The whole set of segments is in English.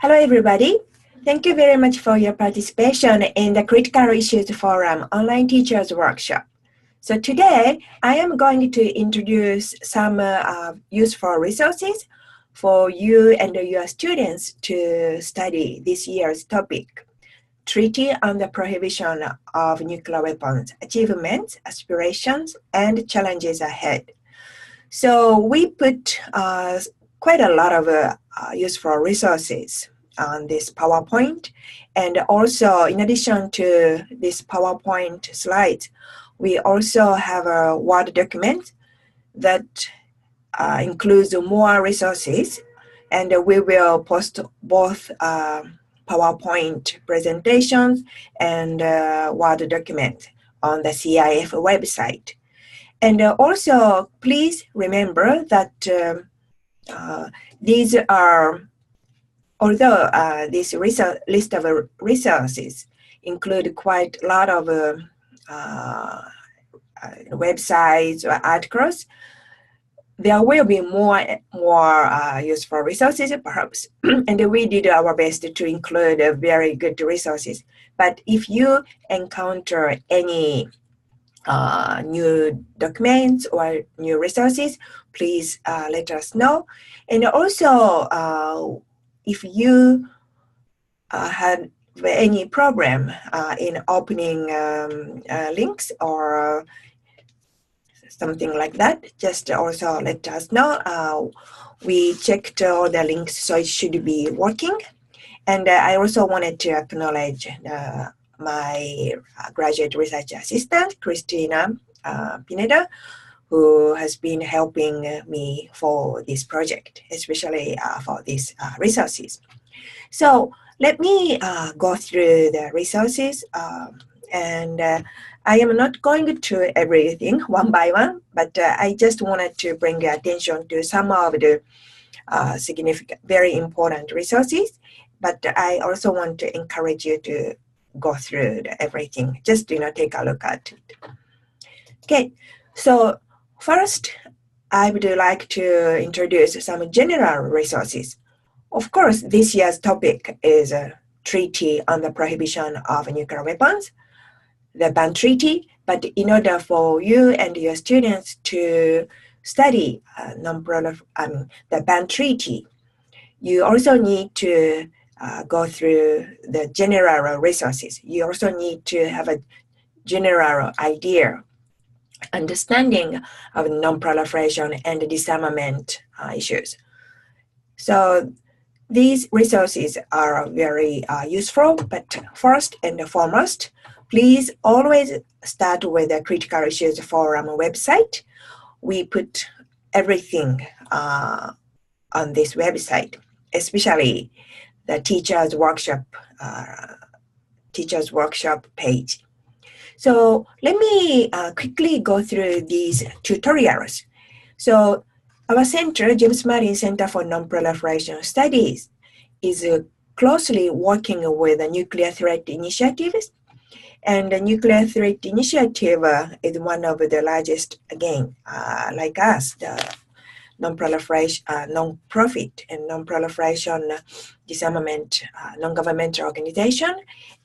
Hello, everybody. Thank you very much for your participation in the Critical Issues Forum Online Teachers Workshop. So today, I am going to introduce some useful resources for you and your students to study this year's topic, Treaty on the Prohibition of Nuclear Weapons, Achievements, Aspirations, and Challenges Ahead. So we put quite a lot of useful resources on this PowerPoint. And also, in addition to this PowerPoint slides, we also have a Word document that includes more resources. And we will post both PowerPoint presentations and Word document on the CIF website. And also, please remember that these are, although this list of resources include quite a lot of websites or articles, there will be more useful resources perhaps, and we did our best to include very good resources. But if you encounter any new documents or new resources, please let us know. And also, if you had any problem in opening links or something like that, just also let us know. We checked all the links, so it should be working. And I also wanted to acknowledge my graduate research assistant, Christina Pineda, who has been helping me for this project, especially for these resources. So let me go through the resources, and I am not going to everything one by one, but I just wanted to bring your attention to some of the significant, very important resources. But I also want to encourage you to go through everything, just take a look at it. Okay, so first, I would like to introduce some general resources. Of course, this year's topic is a Treaty on the Prohibition of Nuclear Weapons, the ban treaty. But in order for you and your students to study the ban treaty, you also need to go through the general resources. You also need to have a general idea, understanding of non-proliferation and disarmament issues. So these resources are very useful, but first and foremost, please always start with the Critical Issues Forum website. We put everything on this website, especially the teachers workshop page. So let me quickly go through these tutorials. So our center, James Martin Center for Nonproliferation Studies, is closely working with the Nuclear Threat Initiatives. And the Nuclear Threat Initiative is one of the largest, again, like us, the non-profit and non-proliferation disarmament non-governmental organization,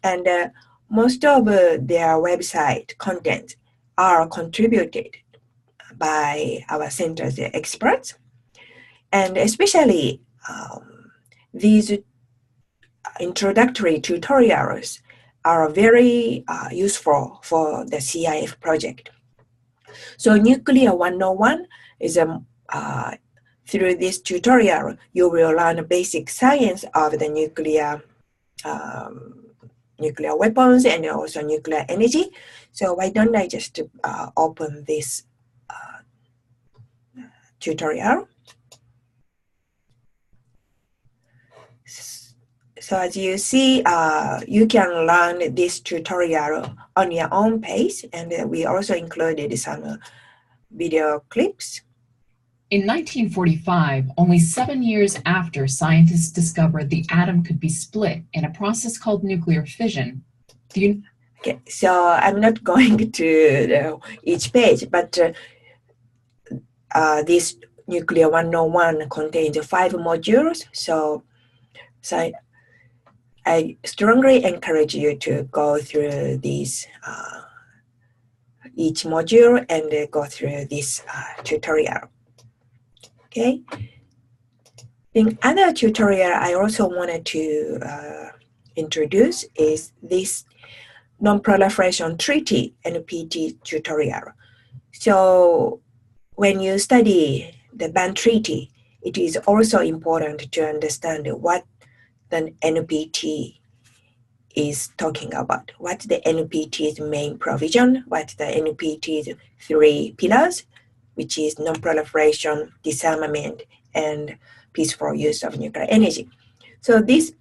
and most of their website content are contributed by our center's experts, and especially these introductory tutorials are very useful for the CIF project. So Nuclear 101 is through this tutorial, you will learn basic science of the nuclear weapons and also nuclear energy. So why don't I just open this tutorial. So as you see, you can learn this tutorial on your own pace, and we also included some video clips. In 1945, only 7 years after scientists discovered the atom could be split in a process called nuclear fission, Okay, so I'm not going to each page, but this Nuclear 101 contains 5 modules. So I strongly encourage you to go through these each module and go through this tutorial. Okay. The other tutorial I also wanted to introduce is this Non-Proliferation Treaty NPT tutorial. So when you study the ban treaty, it is also important to understand what the NPT is talking about. What's the NPT's main provision? What's the NPT's 3 pillars, which is non-proliferation, disarmament, and peaceful use of nuclear energy. So this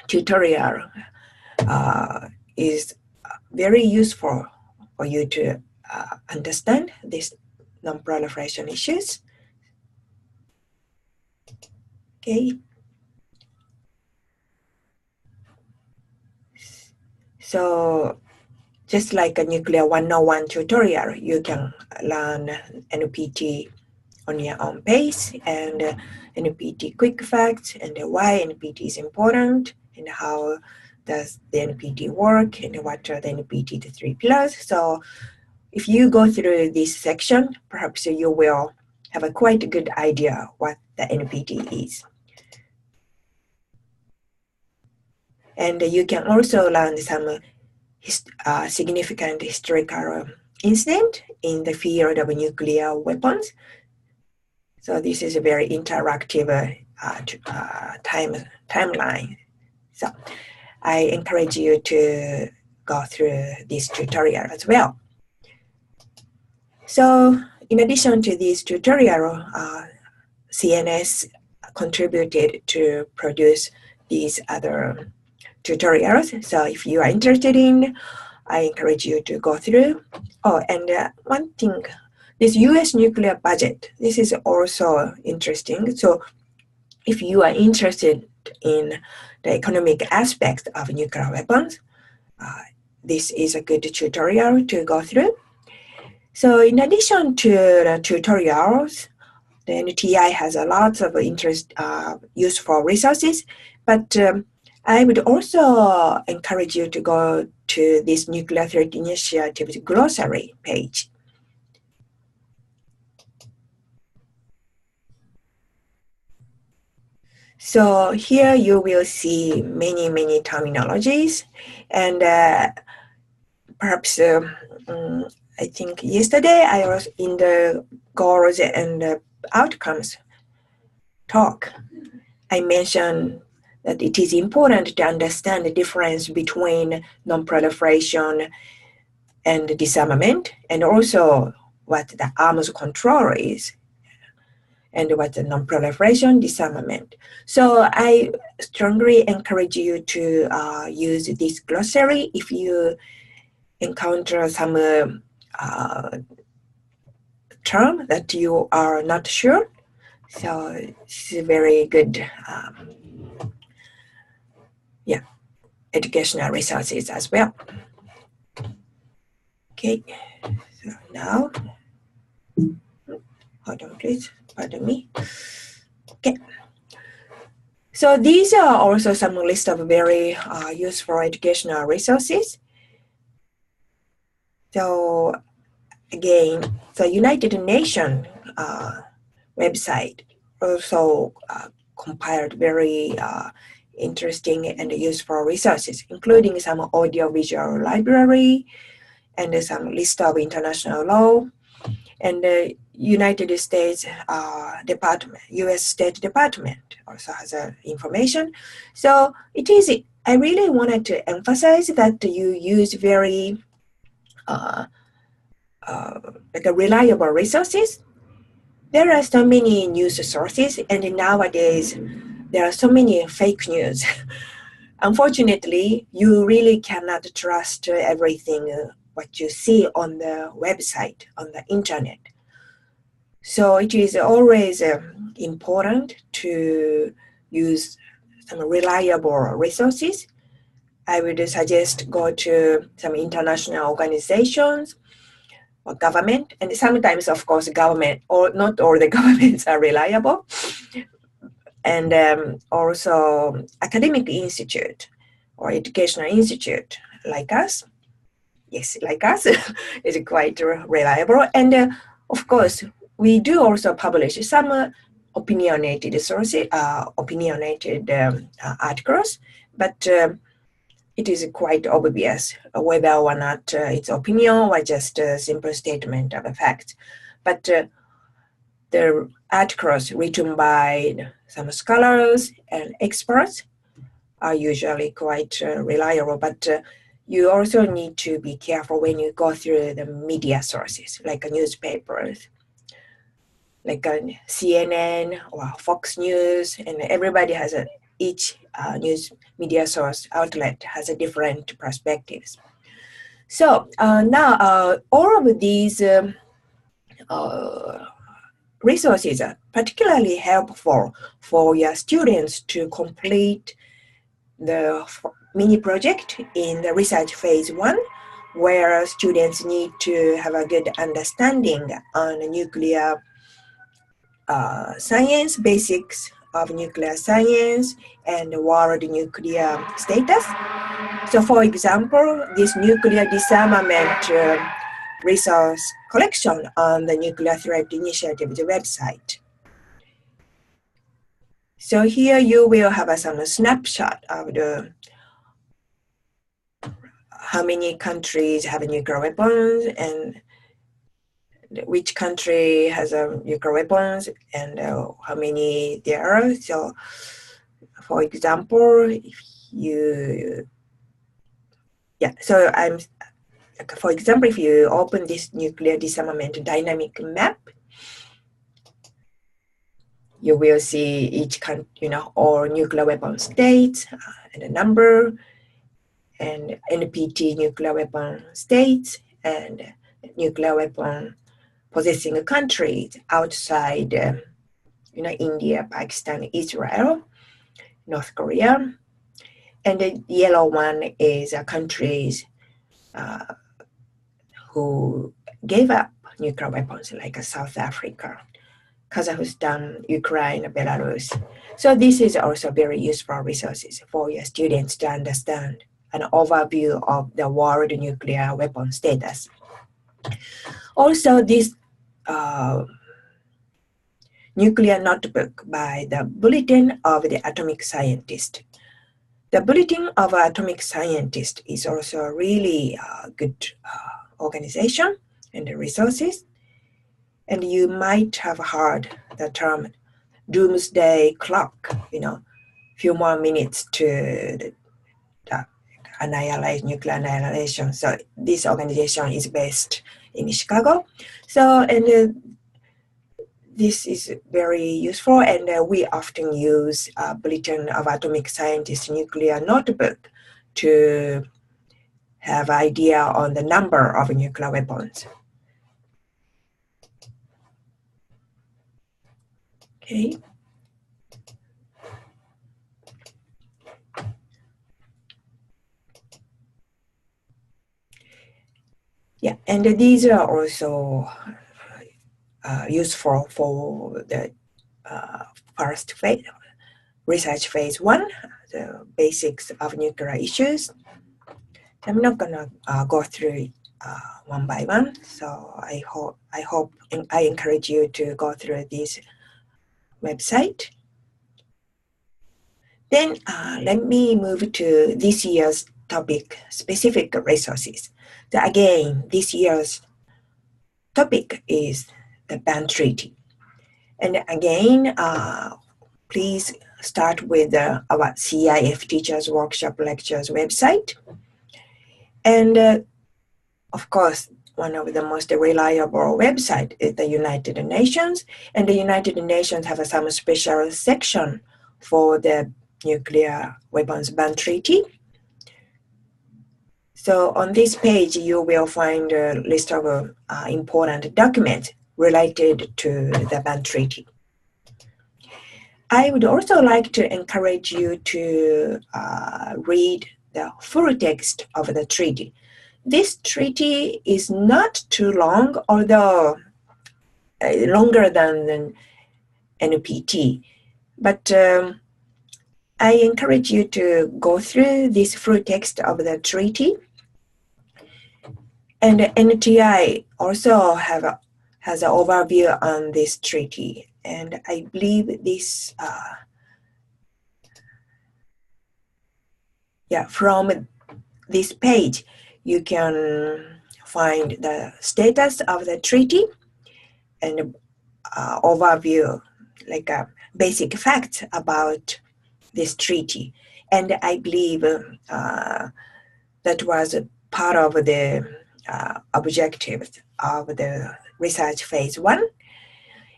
tutorial is very useful for you to understand these non-proliferation issues. Okay. So just like a Nuclear 101 tutorial, you can learn NPT on your own pace, and NPT quick facts, and why NPT is important, and how does the NPT work, and what are the NPT, the 3 pillars. So if you go through this section, perhaps you will have a quite good idea what the NPT is. And you can also learn some significant historical incident in the field of nuclear weapons. So this is a very interactive timeline. So I encourage you to go through this tutorial as well. So in addition to this tutorial, CNS contributed to produce these other tutorials. So if you are interested in, I encourage you to go through. Oh, and one thing, this US nuclear budget, this is also interesting. So if you are interested in the economic aspects of nuclear weapons, this is a good tutorial to go through. So in addition to the tutorials, the NTI has a lot of useful resources, but I would also encourage you to go to this Nuclear Threat Initiative's glossary page. So here you will see many, many terminologies, and perhaps I think yesterday I was in the goals and outcomes talk. I mentioned that it is important to understand the difference between non-proliferation and disarmament, and also what the arms control is, and what the non-proliferation disarmament. So I strongly encourage you to use this glossary if you encounter some term that you are not sure. So it's a very good educational resources as well. Okay, so now, hold on please, pardon me. Okay, so these are also some list of very useful educational resources. So again, the United Nations website also compiled very interesting and useful resources, including some audio-visual library and some list of international law, and the United States Department, U.S. State Department also has information. So it is, I really wanted to emphasize that you use very like a reliable resources. There are so many news sources, and nowadays there are so many fake news. Unfortunately, you really cannot trust everything what you see on the website, on the internet. So it is always important to use some reliable resources. I would suggest go to some international organizations or government, and sometimes, of course, government, or not all the governments are reliable, and also academic institute. or educational institute like us. Yes, like us, is quite reliable. And of course, we do also publish some opinionated sources, opinionated articles, but it is quite obvious whether or not it's opinion or just a simple statement of a fact. But the articles written by some scholars and experts are usually quite reliable, but you also need to be careful when you go through the media sources, like newspapers, like CNN or Fox News, and everybody has each news media source outlet has a different perspectives. So now all of these resources are particularly helpful for your students to complete the mini project in the research phase 1, where students need to have a good understanding on nuclear science, basics of nuclear science and world nuclear status. So for example, this nuclear disarmament resource collection on the Nuclear Threat Initiative's website. So here you will have some snapshot of the how many countries have nuclear weapons and which country has nuclear weapons and how many there are. So for example, if you, for example, if you open this nuclear disarmament dynamic map, you will see each country, all nuclear weapon states and a number, and NPT nuclear weapon states and nuclear weapon possessing countries outside, India, Pakistan, Israel, North Korea. And the yellow one is countries who gave up nuclear weapons, like South Africa, Kazakhstan, Ukraine, Belarus. So this is also very useful resources for your students to understand an overview of the world nuclear weapon status. Also, this nuclear notebook by the Bulletin of the Atomic Scientist. The Bulletin of Atomic Scientist is also a really good organization and resources. And you might have heard the term doomsday clock, few more minutes to nuclear annihilation. So this organization is based in Chicago. So, and this is very useful, and we often use Bulletin of Atomic Scientist nuclear notebook to have idea on the number of nuclear weapons. Okay. Yeah, and these are also useful for the first phase, research phase 1, the basics of nuclear issues. I'm not gonna go through one by one, so I hope and I encourage you to go through this website. Then let me move to this year's topic specific resources. So again, this year's topic is the ban treaty. And again, please start with our CIF Teachers Workshop Lectures website. And of course, one of the most reliable websites is the United Nations. And the United Nations have some special section for the nuclear weapons ban treaty. So on this page, you will find a list of important documents related to the ban treaty. I would also like to encourage you to read the full text of the treaty. This treaty is not too long, although longer than the NPT, but I encourage you to go through this full text of the treaty. And the NTI also has an overview on this treaty. And I believe this, from this page, you can find the status of the treaty and overview, like a basic facts about this treaty. And I believe that was a part of the objectives of the research phase 1.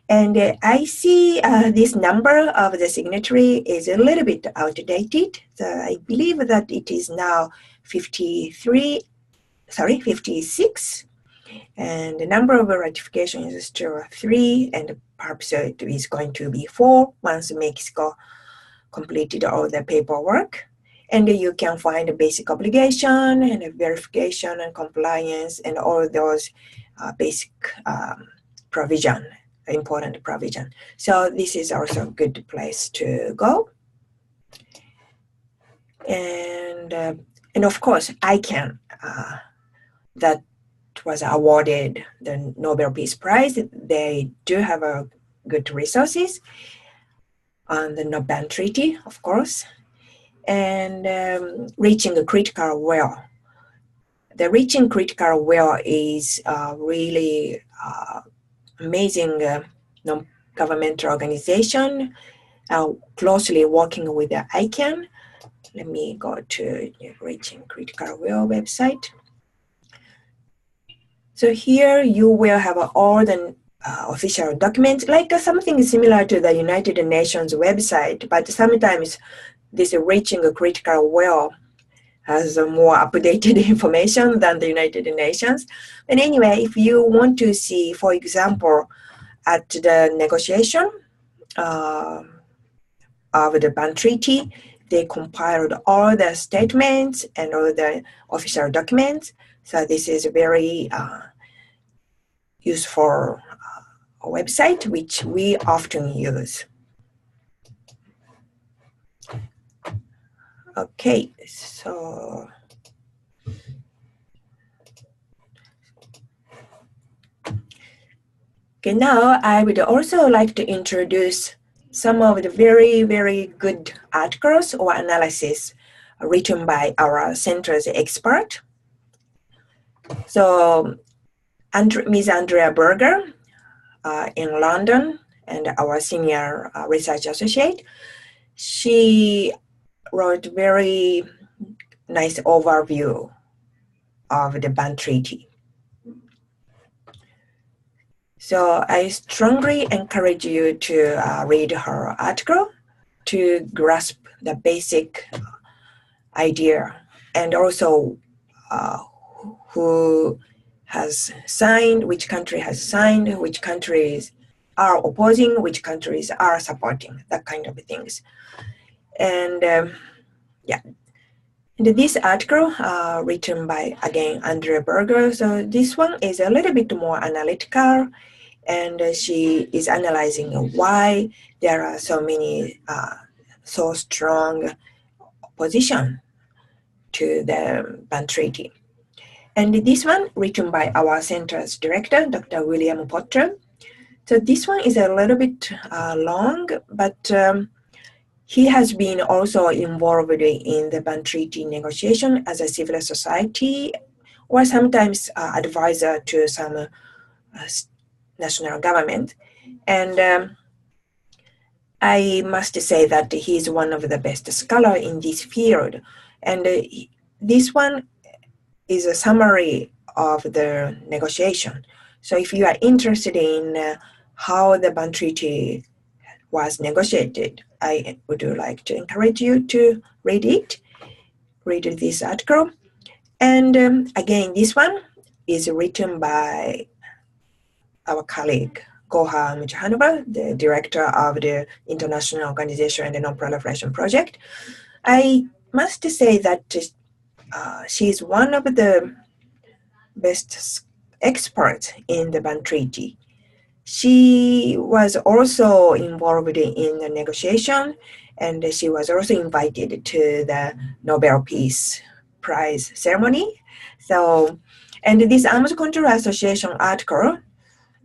And I see this number of the signatory is a little bit outdated. So I believe that it is now 56. And the number of ratifications is still 3, and perhaps it is going to be 4 once Mexico completed all the paperwork. And you can find a basic obligation and a verification and compliance and all those basic provision, important provision. So this is also a good place to go. And of course, ICANN, that was awarded the Nobel Peace Prize. They do have a good resources on the No-Ban Treaty, of course, and reaching a critical well. The reaching critical well is really amazing non-governmental organization closely working with the ICANN. Let me go to the reaching critical well website. So here you will have all the official documents, like something similar to the United Nations website, but sometimes this reaching a critical well has more updated information than the United Nations. But anyway, if you want to see, for example, at the negotiation of the Ban Treaty, they compiled all the statements and all the official documents. So this is a very useful website, which we often use. Okay, so now I would also like to introduce some of the very, very good articles or analysis written by our center's expert. So Ms. Andrea Berger in London, and our senior research associate, she wrote very nice overview of the Ban Treaty. So I strongly encourage you to read her article to grasp the basic idea, and also who has signed, which country has signed, which countries are opposing, which countries are supporting, that kind of things. And and this article written by, again, Andrea Berger. So this one is a little bit more analytical, and she is analyzing why there are so many so strong opposition to the Ban Treaty. And this one written by our center's director, Dr. William Potter. So this one is a little bit long, but he has been also involved in the Ban Treaty negotiation as a civil society, or sometimes advisor to some national government. And I must say that he is one of the best scholars in this field. And this one is a summary of the negotiation. So if you are interested in how the Ban Treaty was negotiated, I would like to encourage you to read it, read this article. And again, this one is written by our colleague, Goha Muchahanova, the director of the International Organization and the Nonproliferation Project. I must say that she is one of the best experts in the Ban Treaty. she was also involved in the negotiation, and she was also invited to the Nobel Peace Prize ceremony. So, and this Arms Control Association article,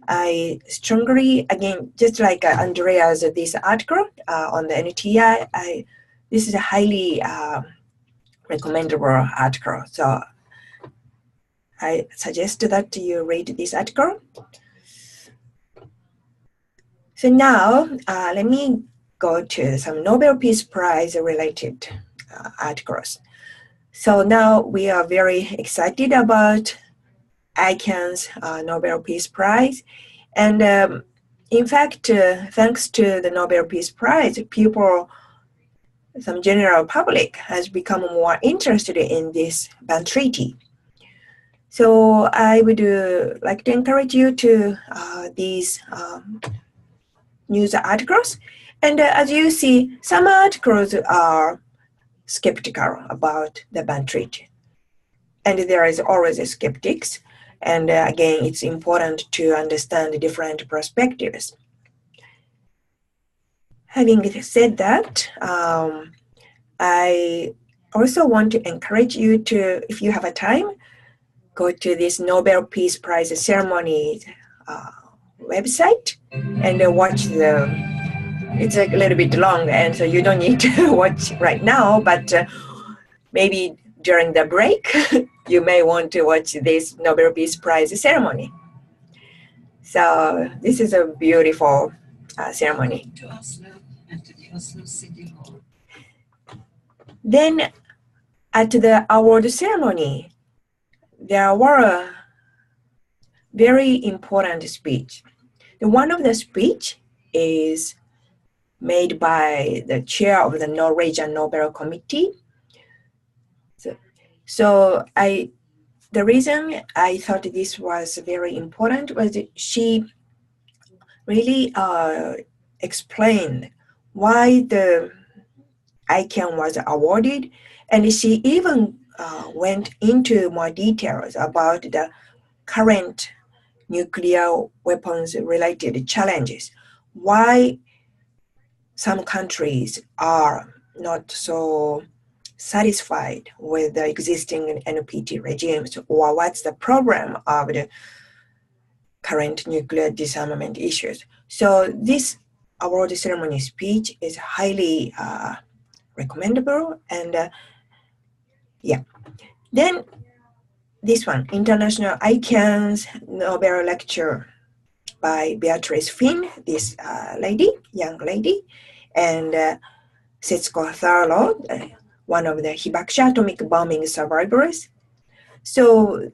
I strongly, again, just like Andrea's this article on the NTI, this is a highly recommendable article. So I suggest that you read this article. So now let me go to some Nobel Peace Prize related articles. So now we are very excited about ICANN's Nobel Peace Prize. And in fact, thanks to the Nobel Peace Prize, people, some general public has become more interested in this ban treaty. So I would like to encourage you to these news articles. And as you see, some articles are skeptical about the ban treaty. And there is always a skeptics. And again, it's important to understand different perspectives. Having said that, I also want to encourage you to, if you have a time, go to this Nobel Peace Prize ceremony website and watch it's a little bit long, and so you don't need to watch right now, but maybe during the break, you may want to watch this Nobel Peace Prize ceremony. So this is a beautiful ceremony. Then at the award ceremony, there were a very important speech. One of the speech is made by the chair of the Norwegian Nobel Committee. So the reason I thought this was very important was that she really explained why the ICANN was awarded, and she even went into more details about the current nuclear weapons related challenges, why some countries are not so satisfied with the existing NPT regimes, or what's the problem of the current nuclear disarmament issues. So this award ceremony speech is highly recommendable, and yeah. Then this one, International ICANN's Nobel Lecture by Beatrice Finn, this young lady, and Setsuko Thurlow, one of the Hibakusha atomic bombing survivors. So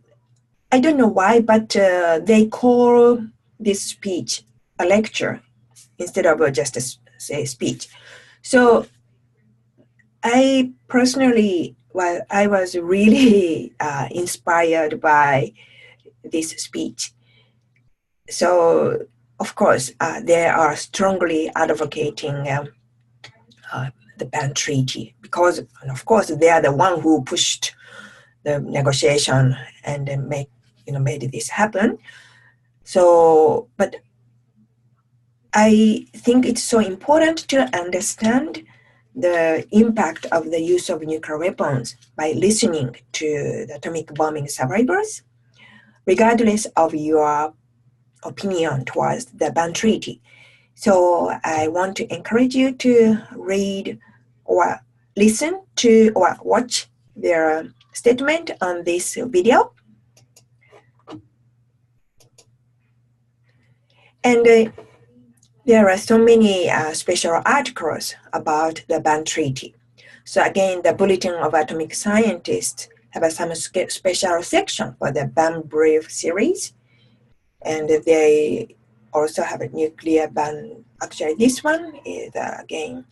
I don't know why, but they call this speech a lecture instead of just a speech. So I personally, I was really inspired by this speech. So of course, they are strongly advocating the ban treaty because, of course, they are the one who pushed the negotiation and made this happen. So, but I think it's so important to understand the impact of the use of nuclear weapons by listening to the atomic bombing survivors, regardless of your opinion towards the ban treaty. So I want to encourage you to read or listen to or watch their statement on this video. And there are so many special articles about the ban treaty. So again, the Bulletin of Atomic Scientists have some special section for the ban brief series. And they also have a nuclear ban. Actually, this one is again,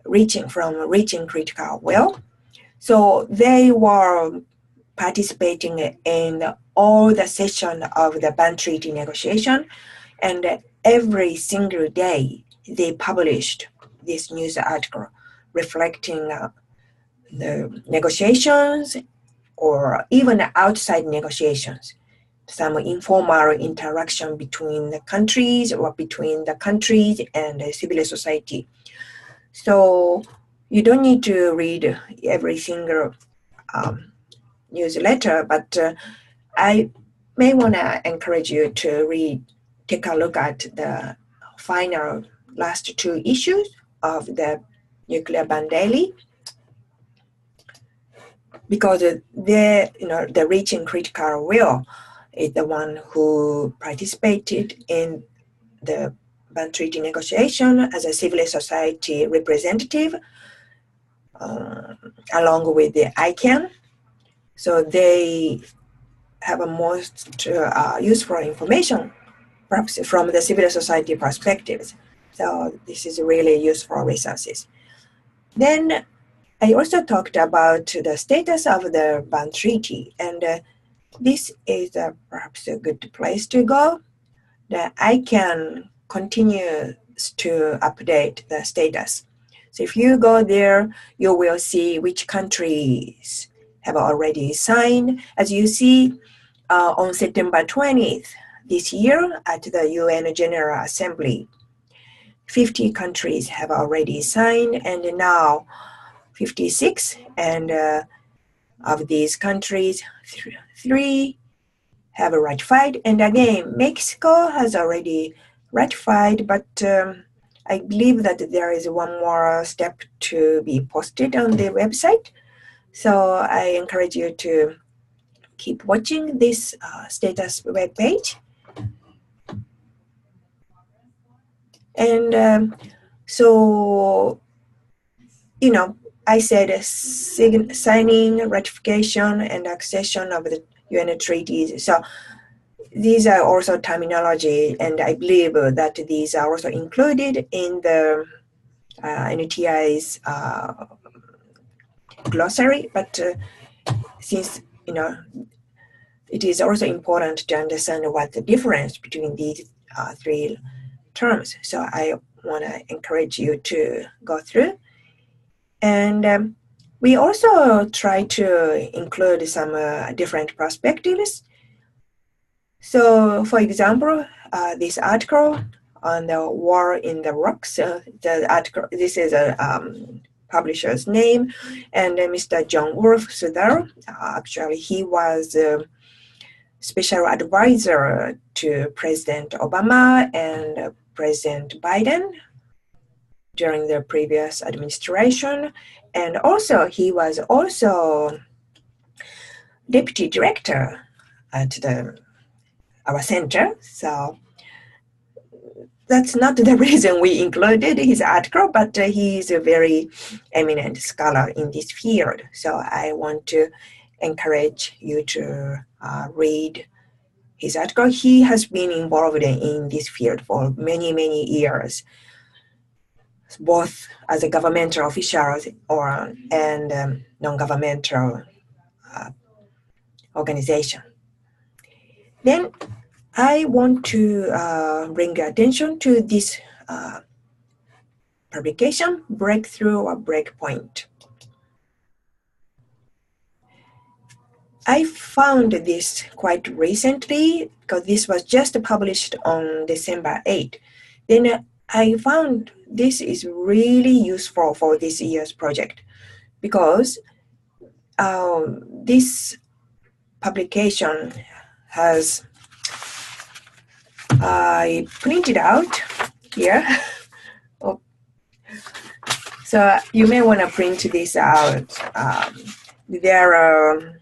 reaching critical well. So they were participating in all the session of the ban treaty negotiation, and every single day they published this news article reflecting the negotiations or even outside negotiations. some informal interaction between the countries or between the countries and the civil society. So you don't need to read every single newsletter, but I may want to encourage you to take a look at the final last 2 issues of the Nuclear Ban Daily, because the Reaching Critical Will is the one who participated in the ban treaty negotiation as a civil society representative, along with the ICANN. So they have a most useful information, perhaps from the civil society perspectives. So this is really useful resources. Then I also talked about the status of the ban treaty, and this is perhaps a good place to go. The ICANN continues to update the status. So if you go there, you will see which countries have already signed. As you see, on September 20th this year at the UN General Assembly, 50 countries have already signed, and now 56, and of these countries, 3 have ratified. And again, Mexico has already ratified, but I believe that there is one more step to be posted on the website. So I encourage you to keep watching this status webpage. And so, I said signing, ratification, and accession of the UN treaties. So these are also terminology, and I believe that these are also included in the NTI's glossary. But since it is also important to understand what the difference between these 3 terms. So I want to encourage you to go through. And we also try to include some different perspectives. So, for example, this article on the war in the rocks, the article, this is a publisher's name, and Mr. John Wolf Sudar, actually he was a special advisor to President Obama and President Biden during the previous administration, and also he was also deputy director at our center. So that's not the reason we included his article, but he is a very eminent scholar in this field. So I want to encourage you to read his article. He has been involved in this field for many, many years, both as a governmental official and non-governmental organization. Then I want to bring your attention to this publication, Breakthrough or Breakpoint. I found this quite recently because this was just published on December 8th. Then I found this is really useful for this year's project because this publication has, I printed out here. Oh. So you may want to print this out. There are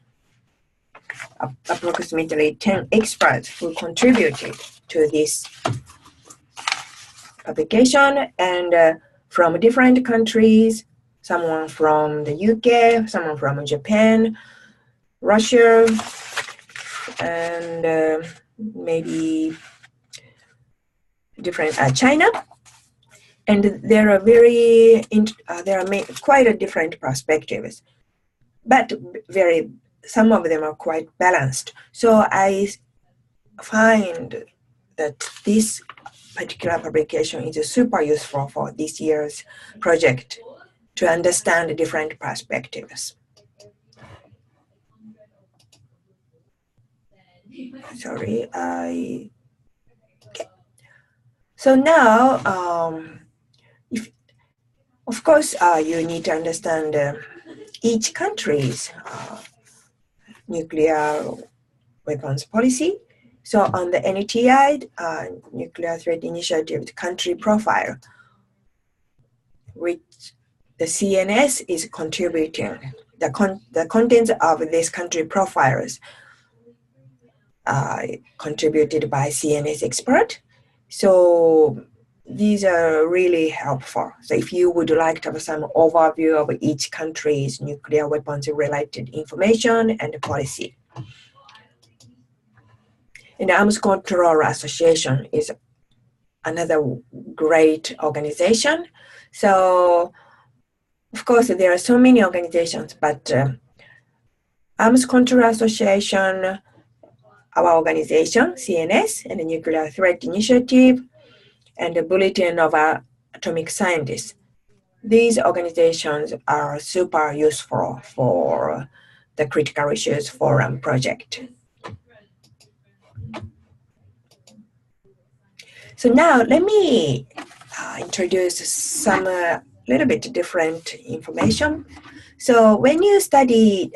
approximately 10 experts who contributed to this publication, and from different countries, someone from the UK, someone from Japan, Russia, and maybe different China. And there are quite a different perspectives, but some of them are quite balanced. So I find that this particular publication is super useful for this year's project to understand the different perspectives. sorry, okay. So now, of course, you need to understand each country's nuclear weapons policy. So on the NTI, Nuclear Threat Initiative Country Profile, which the CNS is contributing, the contents of these country profiles contributed by CNS expert. So these are really helpful. So if you would like to have some overview of each country's nuclear weapons related information and policy. And the Arms Control Association is another great organization. So of course there are so many organizations, but Arms Control Association, our organization, CNS, and the Nuclear Threat Initiative, and the Bulletin of Atomic Scientists. These organizations are super useful for the Critical Issues Forum project. So now let me introduce some little bit different information. So when you study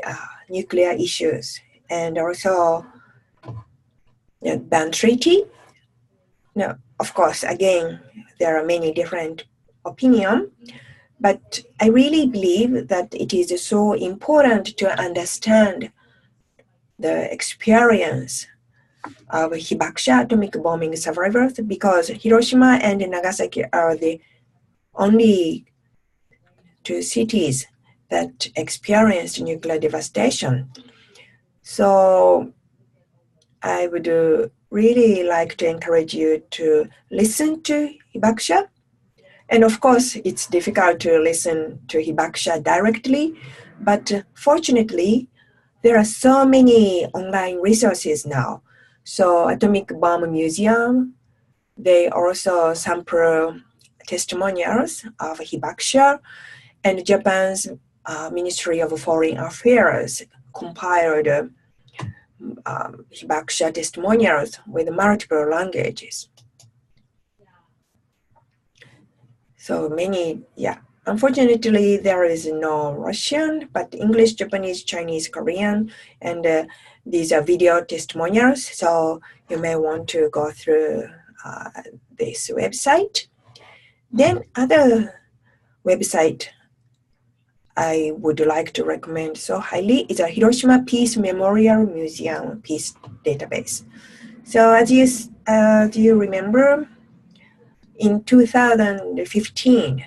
nuclear issues and also ban treaty, now, of course, again, there are many different opinions, but I really believe that it is so important to understand the experience of Hibakusha atomic bombing survivors, because Hiroshima and Nagasaki are the only two cities that experienced nuclear devastation. So I would really like to encourage you to listen to Hibakusha. And of course, it's difficult to listen to Hibakusha directly, but fortunately, there are so many online resources now. So Atomic Bomb Museum, they also sample testimonials of Hibakusha, and Japan's Ministry of Foreign Affairs compiled Hibakusha testimonials with multiple languages. So many, yeah. Unfortunately, there is no Russian, but English, Japanese, Chinese, Korean, and these are video testimonials. So you may want to go through this website. Then other website I would like to recommend so highly is a Hiroshima Peace Memorial Museum Peace Database. So as you remember, in 2015,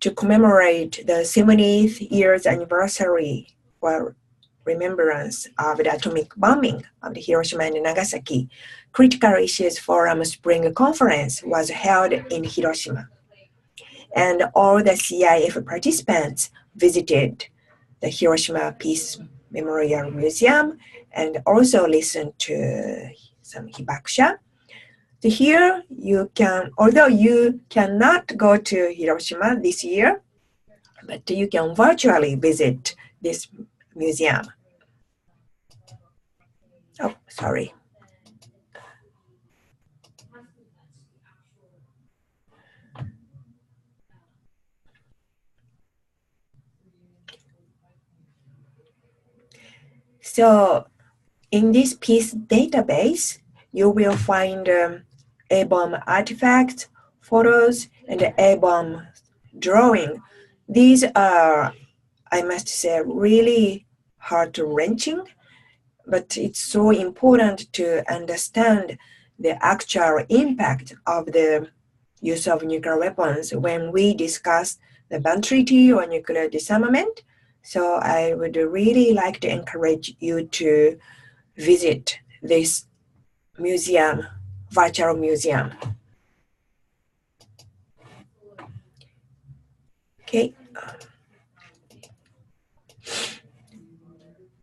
to commemorate the 70th years anniversary for remembrance of the atomic bombing of the Hiroshima and Nagasaki, Critical Issues Forum Spring Conference was held in Hiroshima. And all the CIF participants visited the Hiroshima Peace Memorial Museum and also listened to some Hibakusha. So here you can, although you cannot go to Hiroshima this year, but you can virtually visit this museum. Oh, sorry. So in this peace database, you will find A-bomb artifacts, photos, and A-bomb drawing. These are, I must say, really heart-wrenching, but it's so important to understand the actual impact of the use of nuclear weapons when we discuss the ban treaty or nuclear disarmament. So I would really like to encourage you to visit this museum, virtual museum. Okay.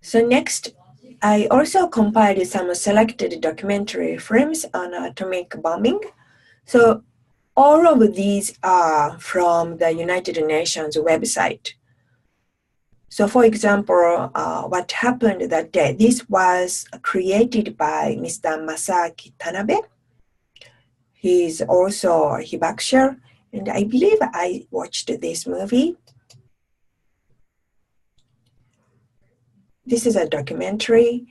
So next, I also compiled some selected documentary films on atomic bombing. So all of these are from the United Nations website. So for example, what happened that day, this was created by Mr. Masaki Tanabe. He's also a hibakusha, and I believe I watched this movie. This is a documentary.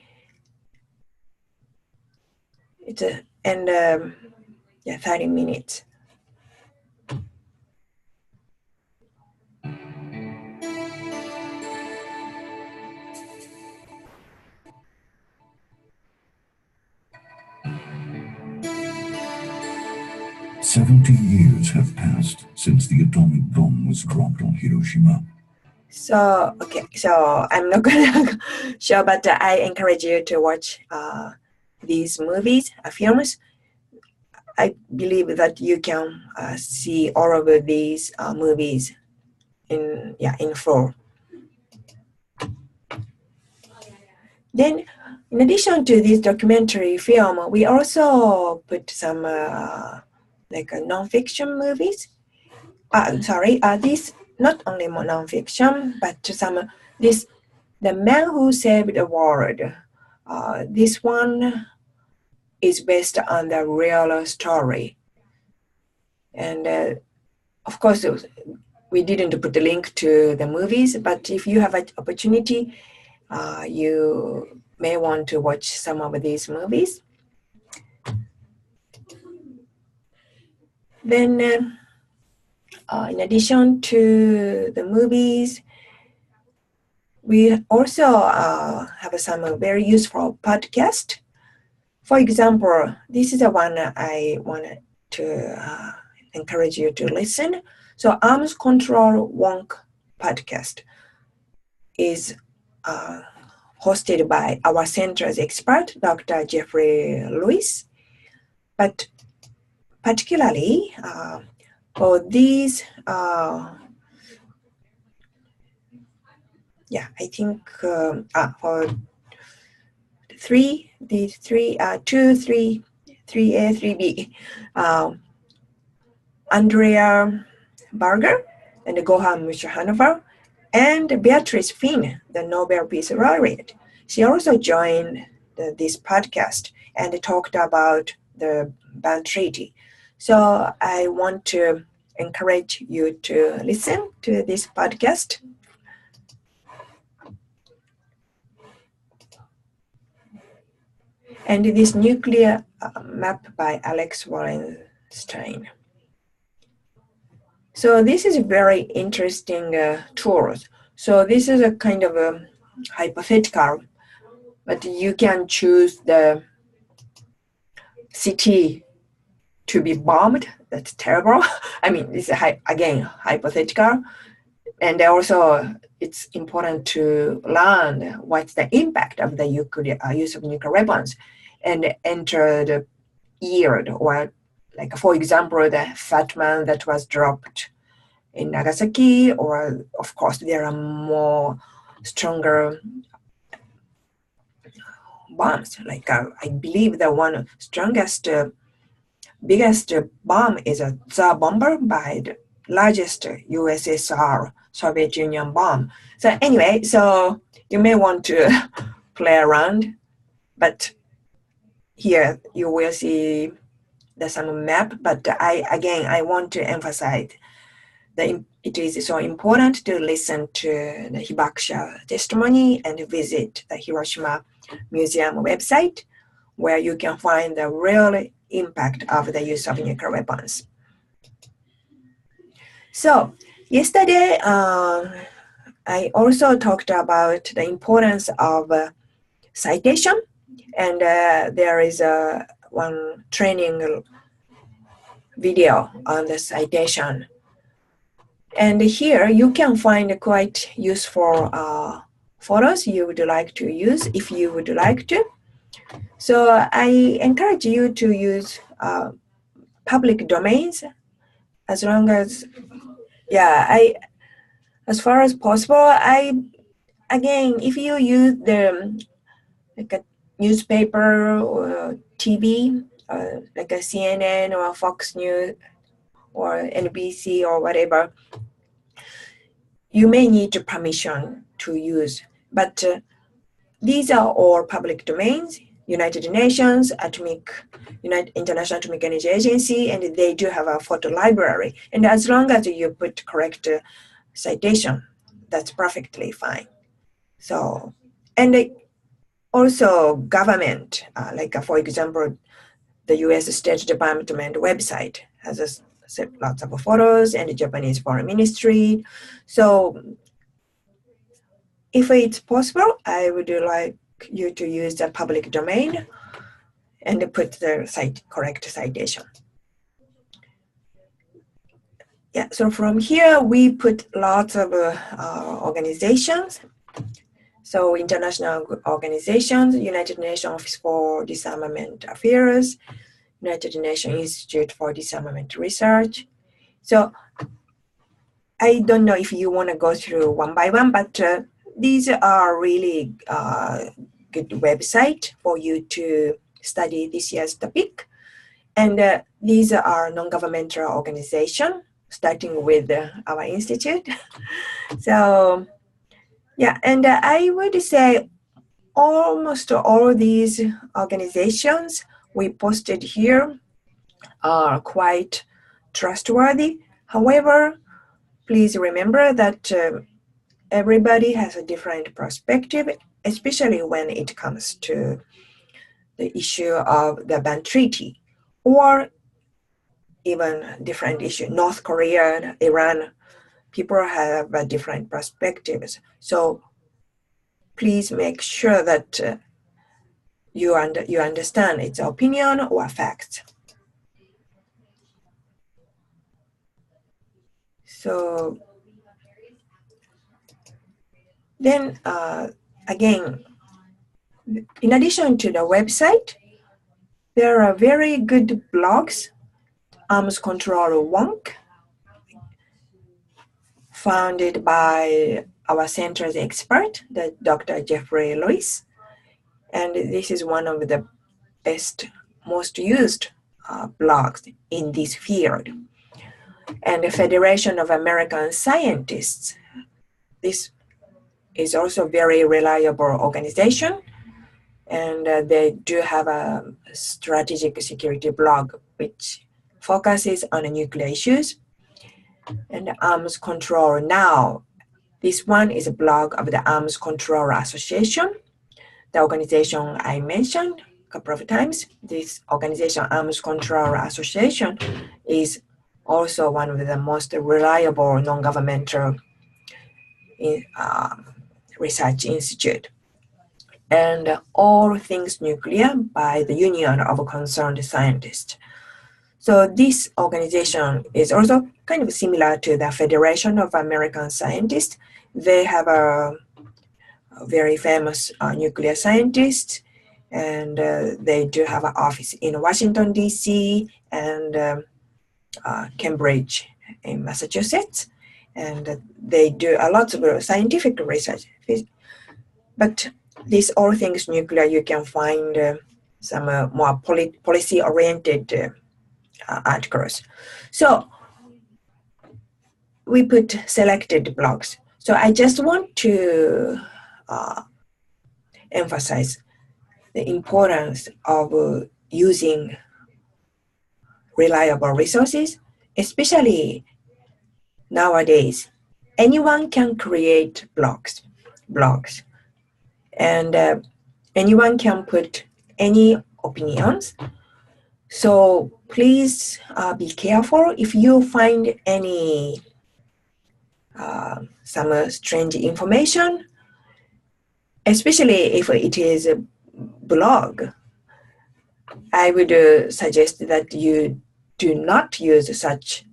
It's 30 minutes. "70 years have passed since the atomic bomb was dropped on Hiroshima. So, okay, so I'm not gonna show, but I encourage you to watch these movies, films. I believe that you can see all of these movies in full. Then, in addition to this documentary film, we also put some non-fiction movies. These not only non-fiction, but some The Man Who Saved the World. This one is based on the real story, and of course we didn't put the link to the movies. But if you have an opportunity, you may want to watch some of these movies. Then, in addition to the movies, we also have some very useful podcast. For example, this is the one I wanted to encourage you to listen. So, Arms Control Wonk podcast is hosted by our center's expert, Dr. Jeffrey Lewis. But particularly for these, I think for 3A, 3B, Andrea Berger and Gohan Mushahanova, and Beatrice Finn, the Nobel Peace Laureate. She also joined this podcast and talked about the ban treaty. So I want to encourage you to listen to this podcast. And this nuclear map by Alex Wallenstein. So this is a very interesting tool. So this is a kind of a hypothetical, but you can choose the city to be bombed. That's terrible. I mean, it's again hypothetical, and also it's important to learn what's the impact of the use of nuclear weapons, and enter the year, or like for example the Fat Man that was dropped in Nagasaki, or of course there are more stronger bombs. Like I believe the one strongest, biggest bomb is a Tsar bomber by the largest USSR, Soviet Union bomb. So anyway, so you may want to play around, but here you will see the some map. But I want to emphasize that it is so important to listen to the hibakusha testimony and visit the Hiroshima Museum website, where you can find the real impact of the use of nuclear weapons. So yesterday, I also talked about the importance of citation, and there is one training video on the citation. And here you can find quite useful photos you would like to use if you would like to. So I encourage you to use public domains as long as, as far as possible. Again, if you use the like a newspaper or TV, like a CNN or a Fox News or NBC or whatever, you may need permission to use, but these are all public domains, United Nations, International Atomic Energy Agency, and they do have a photo library. And as long as you put correct citation, that's perfectly fine. So, and also government, for example, the US State Department website has lots of photos, and the Japanese Foreign Ministry. So if it's possible, I would like you to use the public domain and put the correct citation. Yeah, so from here, we put lots of organizations. So international organizations, United Nations Office for Disarmament Affairs, United Nations Institute for Disarmament Research. So I don't know if you want to go through one by one, but these are really good website for you to study this year's topic. And these are non-governmental organizations, starting with our institute. So yeah, and I would say almost all these organizations we posted here are quite trustworthy. However, please remember that everybody has a different perspective, especially when it comes to the issue of the ban treaty, or even different issue, North Korea, Iran. People have different perspectives. So please make sure that you understand its opinion or facts. So then again, in addition to the website, there are very good blogs. Arms Control Wonk, founded by our center's expert, the Dr. Jeffrey Lewis. And this is one of the best, most used blogs in this field. And the Federation of American Scientists, this is also a very reliable organization. And they do have a strategic security blog, which focuses on nuclear issues. And Arms Control Now, this one is a blog of the Arms Control Association, the organization I mentioned a couple of times. This organization, Arms Control Association, is also one of the most reliable non-governmental research institute. And All Things Nuclear by the Union of Concerned Scientists. So this organization is also kind of similar to the Federation of American Scientists. They have a very famous nuclear scientist, and they do have an office in Washington, D.C. and Cambridge in Massachusetts. And they do a lot of scientific research. But this All Things Nuclear, you can find some more policy-oriented articles. So we put selected blogs. So I just want to emphasize the importance of using reliable resources, especially nowadays. Anyone can create blogs, and anyone can put any opinions. So please be careful if you find any some strange information, especially if it is a blog. I would suggest that you do not use such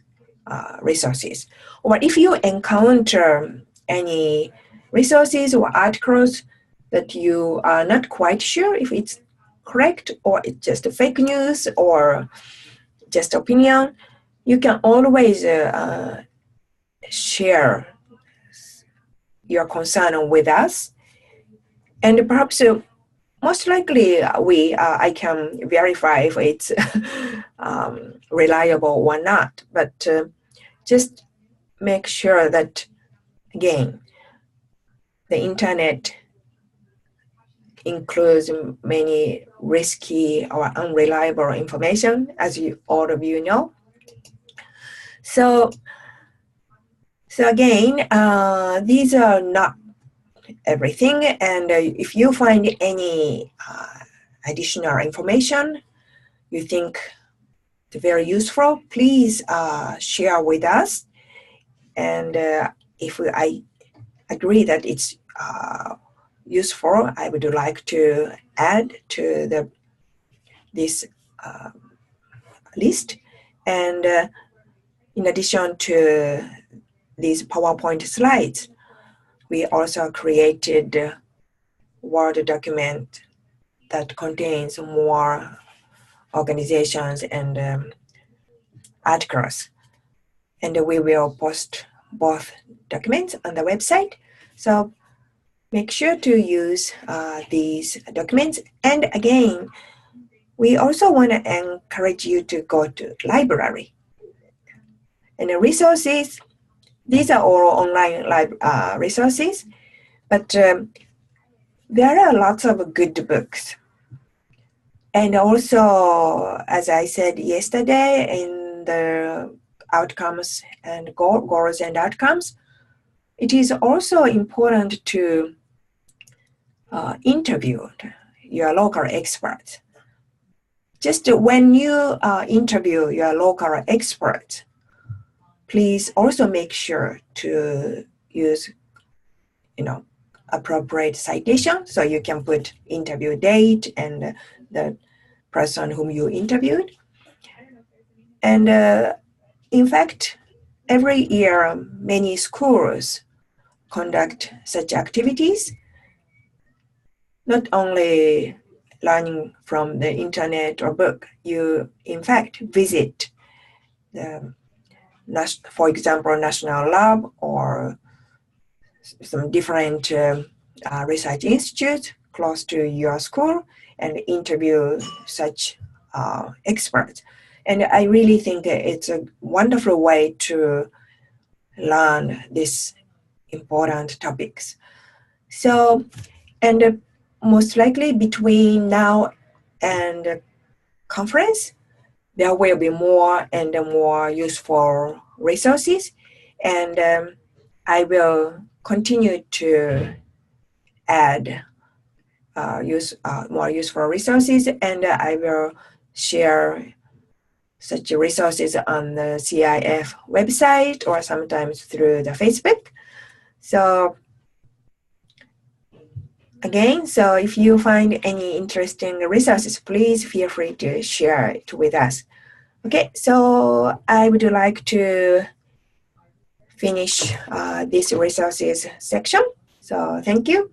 resources. Or if you encounter any resources or articles that you are not quite sure if it's correct or it's just fake news or just opinion, you can always share your concern with us. And perhaps most likely I can verify if it's reliable or not. But just make sure that again, the internet includes many risky or unreliable information, as all of you know. So again, these are not everything, and if you find any additional information you think is very useful, please share with us. And if I agree that it's useful, I would like to add to this list. And in addition to these PowerPoint slides, we also created a Word document that contains more organizations and articles. And we will post both documents on the website. So make sure to use these documents. And again, we also want to encourage you to go to library. And the resources, these are all online resources, but there are lots of good books. And also, as I said yesterday, in the outcomes and goals and outcomes, it is also important to interview your local experts. Just when you interview your local experts, please also make sure to use, appropriate citation, so you can put interview date and the person whom you interviewed. And in fact, every year many schools conduct such activities, not only learning from the internet or book. You in fact visit the, for example, national lab or some different research institutes close to your school and interview such experts. And I really think it's a wonderful way to learn these important topics. So, and most likely between now and the conference, there will be more and more useful resources. And I will continue to add more useful resources, and I will share such resources on the CIF website or sometimes through the Facebook. So again, so if you find any interesting resources, please feel free to share it with us. Okay, so I would like to finish this resources section. So thank you.